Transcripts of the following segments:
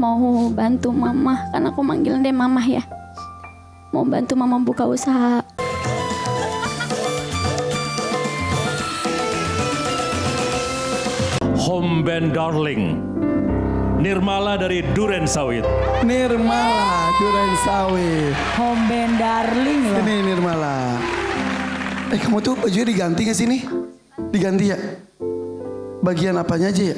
mau bantu mama, kan aku manggil deh mama ya. Mau bantu mama buka usaha. Home Band Darling, Nirmala dari Duren Sawit. Nirmala Duren Sawit. Home Band Darling loh. Ini Nirmala. Kamu tuh bajunya diganti gak sih nih? Diganti ya? Bagian apanya aja ya?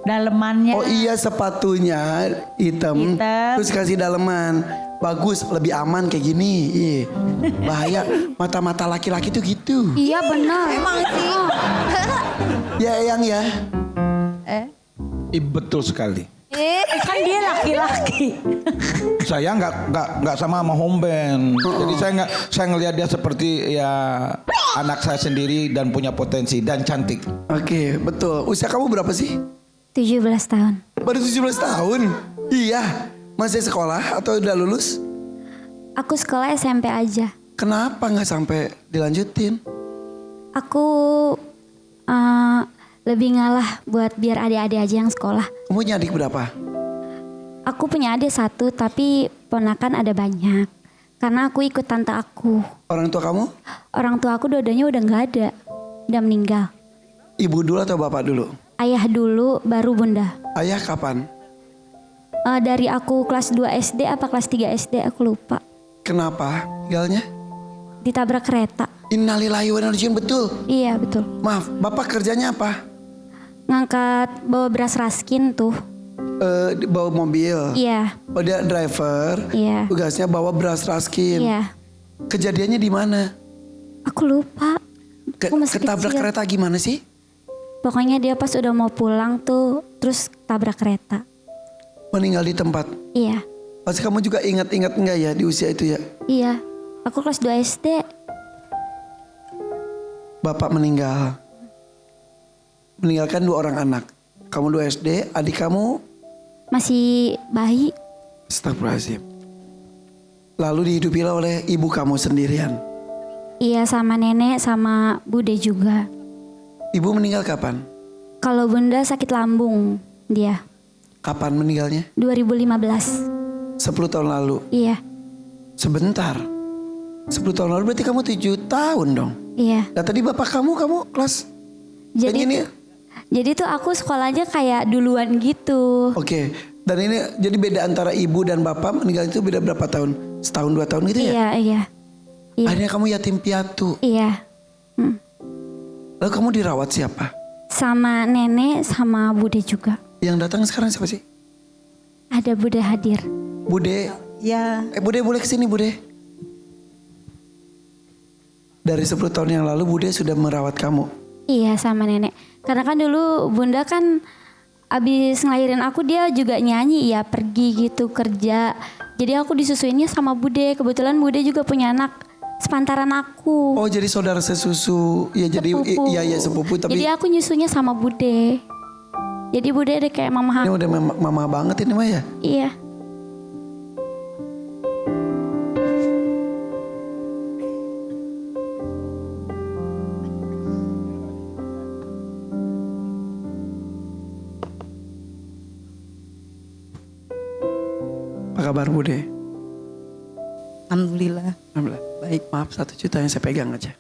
Dalemannya. Oh iya, sepatunya hitam. Terus kasih daleman. Bagus, lebih aman kayak gini. Iya. Bahaya, mata-mata laki-laki tuh gitu. Iya benar. Emang sih. Ya Eyang ya. Betul sekali. Kan dia laki-laki. Saya nggak sama home band. Jadi saya ngelihat dia seperti ya anak saya sendiri dan punya potensi dan cantik. Oke, betul. Usia kamu berapa sih? 17 tahun. Baru 17 tahun? Iya. Masih sekolah atau udah lulus? Aku sekolah SMP aja. Kenapa nggak sampai dilanjutin? Aku lebih ngalah buat biar adik-adik aja yang sekolah. Kamu punya adik berapa? Aku punya adik satu tapi ponakan ada banyak. Karena aku ikut tante aku. Orang tua kamu? Orang tua aku dua-duanya udah nggak ada. Udah meninggal. Ibu dulu atau bapak dulu? Ayah dulu baru bunda. Ayah kapan? Dari aku kelas 2 SD apa kelas 3 SD aku lupa. Kenapa tinggalnya? Ditabrak kereta. Innalillahi wa inna ilaihi raji'un, betul. Iya betul. Maaf, bapak kerjanya apa? Ngangkat bawa beras raskin tuh. Bawa mobil. Iya. Oh dia driver. Iya. Tugasnya bawa beras raskin. Iya. Kejadiannya di mana? Aku lupa. Aku masih Ketabrak kecil. kereta gimana sih? Pokoknya dia pas udah mau pulang tuh terus tabrak kereta. Meninggal di tempat. Iya. Pasti kamu juga ingat-ingat enggak ya di usia itu ya? Iya. Aku kelas 2 SD. Bapak meninggal. Meninggalkan 2 orang anak. Kamu 2 SD, adik kamu Masih bayi. Astagfirullahaladzim. Lalu dihidupi oleh ibu kamu sendirian. Iya sama nenek sama bude juga. Ibu meninggal kapan? Kalau bunda sakit lambung dia. Kapan meninggalnya? 2015. 10 tahun lalu. Iya. Sebentar. 10 tahun lalu berarti kamu 7 tahun dong. Iya. Nah tadi bapak kamu kelas? Jadi ini. Jadi tuh aku sekolahnya kayak duluan gitu. Oke. Dan ini jadi beda antara ibu dan bapak meninggal itu beda berapa tahun? Setahun 2 tahun gitu ya? Iya, iya. Iya. Akhirnya kamu yatim piatu. Iya. Lalu kamu dirawat siapa? Sama nenek sama bude juga. Yang datang sekarang siapa sih? Ada bude hadir. Bude. Ya. Bude boleh kesini Bude. Dari 10 tahun yang lalu Bude sudah merawat kamu. Iya sama nenek. Karena kan dulu bunda kan abis ngelahirin aku dia juga nyanyi ya pergi gitu kerja. Jadi aku disusuinnya sama bude. Kebetulan bude juga punya anak sepantaran aku. Oh jadi saudara sesusu. Ya jadi Sepupu. iya sepupu tapi Jadi aku nyusunya sama bude. Jadi bude ada kayak mama ini aku. udah mama banget ini mah ya. Iya. Apa kabar Bude? Alhamdulillah. Alhamdulillah. Baik, maaf 1 juta yang saya pegang aja.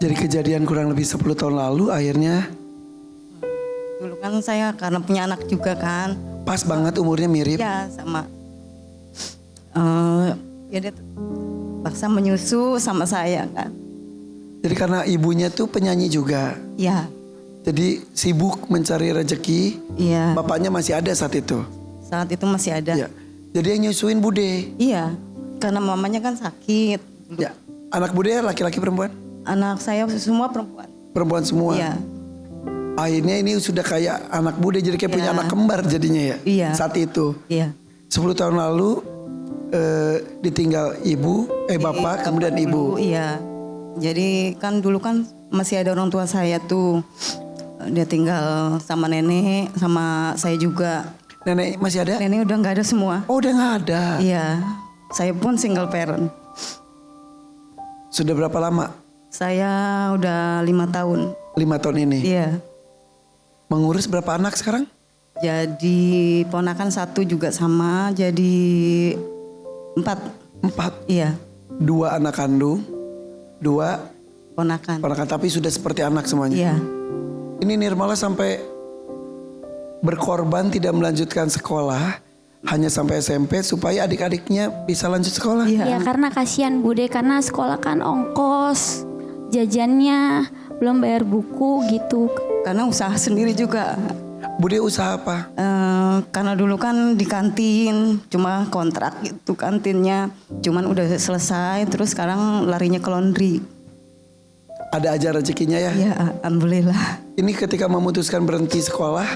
Jadi kejadian kurang lebih 10 tahun lalu akhirnya Dulu kan saya karena punya anak juga kan. pas banget umurnya mirip. Ya sama. Ya dia paksa menyusu sama saya kan. Jadi karena ibunya tuh penyanyi juga. Ya, Jadi sibuk mencari rezeki. iya. Bapaknya masih ada saat itu. Saat itu masih ada. Ya. Jadi yang nyusuin Bude. Iya, karena mamanya kan sakit. Ya. Anak Bude laki-laki perempuan? Anak saya semua perempuan. Perempuan semua. Iya, Akhirnya ini sudah kayak anak Bude jadi kayak punya Iya. anak kembar jadinya ya. Iya. Saat itu. iya. 10 tahun lalu ditinggal bapak kemudian ibu. Iya. Jadi kan dulu kan masih ada orang tua saya tuh. Dia tinggal sama nenek, sama saya juga. Nenek masih ada? Nenek udah nggak ada semua. Oh udah nggak ada. Iya, saya pun single parent. Sudah berapa lama? Saya udah 5 tahun. 5 tahun ini. Iya, Mengurus berapa anak sekarang? Jadi ponakan 1 juga sama, jadi 4. 4. Iya, 2 anak kandung, 2 ponakan. tapi sudah seperti anak semuanya. Iya, Ini Nirmala sampai berkorban tidak melanjutkan sekolah hanya sampai SMP supaya adik-adiknya bisa lanjut sekolah. iya. Ya karena kasihan Bude, karena sekolah kan ongkos, jajannya, belum bayar buku gitu. Karena usaha sendiri juga. Bude usaha apa? Karena dulu kan di kantin, cuma kontrak gitu kantinnya. Cuman udah selesai, terus sekarang larinya ke laundry. Ada aja rezekinya ya. Ya, alhamdulillah. Ini ketika memutuskan berhenti sekolah,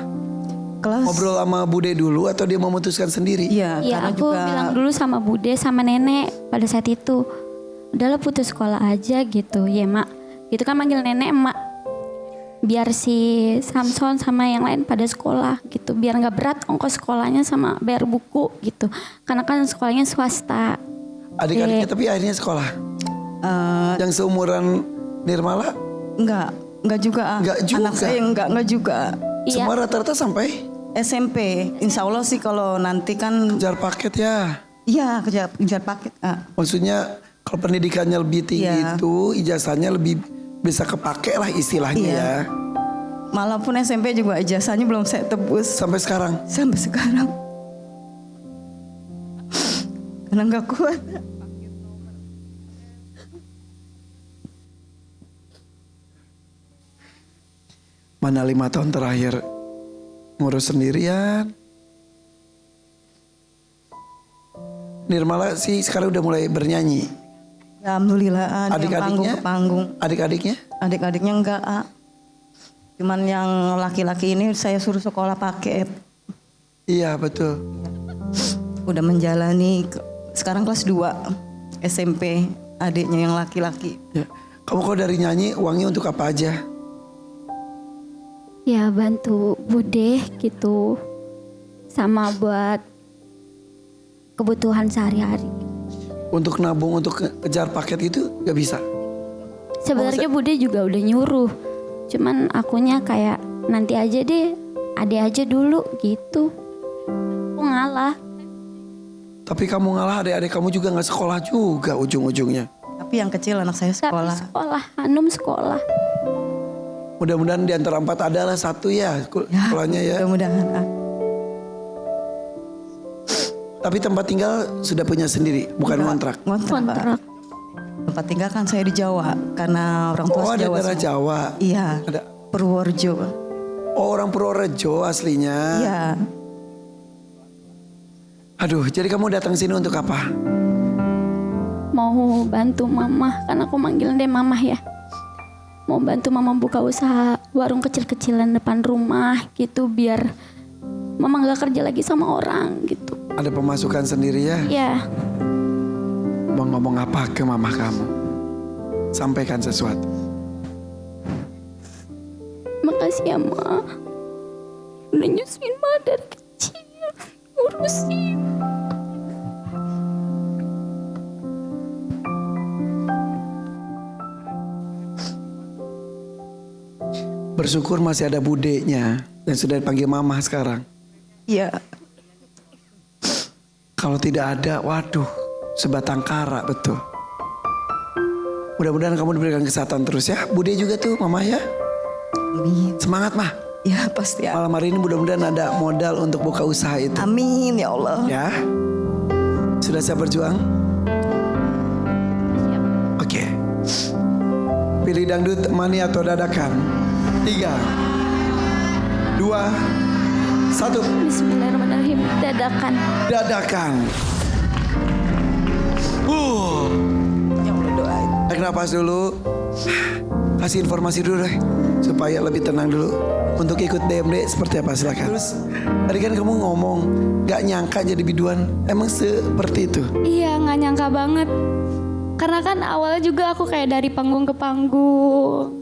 Kelas. ngobrol sama Bude dulu atau dia memutuskan sendiri? Iya, Ya karena aku juga bilang dulu sama Bude sama nenek pada saat itu, udahlah putus sekolah aja gitu. Ya mak, gitu kan manggil nenek emak. Biar si Samson sama yang lain pada sekolah gitu, biar nggak berat ongkos sekolahnya sama bayar buku gitu. Karena kan sekolahnya swasta. Adik-adiknya tapi akhirnya sekolah. Yang seumuran Nirmala? enggak juga. Enggak juga. Anak saya enggak juga. Iya. Semua rata-rata sampai SMP. Insya Allah sih kalau nanti kan, kejar paket ya. iya kejar paket. Maksudnya kalau pendidikannya lebih tinggi Iya. itu ijazahnya lebih bisa kepake lah istilahnya Iya. ya. Malaupun SMP juga ijazahnya belum saya tebus Sampai sekarang. sampai sekarang. Karena nggak kuat. Mana 5 tahun terakhir ngurus sendirian. Nirmala sih sekarang udah mulai bernyanyi. Ya, alhamdulillah. Ada yang panggung Adik-adiknya? ke panggung. Adik-adiknya? Adik-adiknya enggak. Cuman yang laki-laki ini saya suruh sekolah paket. Iya betul. Udah menjalani sekarang kelas 2 SMP, adiknya yang laki-laki. Ya. Kamu kalau dari nyanyi uangnya untuk apa aja? Ya bantu Bude gitu, sama buat kebutuhan sehari-hari. Untuk nabung untuk kejar paket itu gak bisa? Sebenarnya Bude juga udah nyuruh, cuman akunya kayak nanti aja deh, ade aja dulu gitu. Aku ngalah. Tapi kamu ngalah, adik-adik kamu juga gak sekolah juga ujung-ujungnya. Tapi yang kecil anak saya Tapi sekolah. sekolah, Hanum sekolah. Mudah-mudahan di antara 4 adalah 1 ya sekolahnya ya. Mudah-mudahan. Tapi tempat tinggal sudah punya sendiri, bukan kontrak. Ngontrak, Pak. Kontrak. Tempat tinggal kan saya di Jawa karena orang tua Oh ada Jawa. daerah semua. Jawa. Iya. Ada. Purworejo. Oh orang Purworejo aslinya. Iya. Aduh, jadi kamu datang sini untuk apa? Mau bantu mama, kan aku manggil dia mama ya. Mau bantu mama buka usaha warung kecil-kecilan depan rumah gitu, biar mama gak kerja lagi sama orang gitu. Ada pemasukan sendiri ya? Ya, Mau ngomong apa ke mama kamu? Sampaikan sesuatu. makasih ya ma. Udah nyusuin ma dari kecil, ngurusin. Bersyukur masih ada budenya yang sudah dipanggil mama sekarang. Iya. Kalau tidak ada, waduh, sebatang kara betul. Mudah-mudahan kamu diberikan kesehatan terus ya. Bude juga tuh mama ya. Amin. Semangat mah. Ya pasti. Malam hari ini mudah-mudahan ada modal untuk buka usaha itu. Amin ya Allah. Ya. Sudah siap berjuang? Oke. Pilih dangdut mani atau dadakan. 3, 2, 1. Bismillahirrahmanirrahim. Dadakan. Dadakan. Ya Allah doain. Tarik nafas dulu. Kasih informasi dulu deh. Supaya lebih tenang dulu. Untuk ikut DMD seperti apa silakan. Terus tadi kan kamu ngomong gak nyangka jadi biduan. Emang seperti itu? Iya, nggak nyangka banget. Karena kan awalnya juga aku kayak dari panggung ke panggung.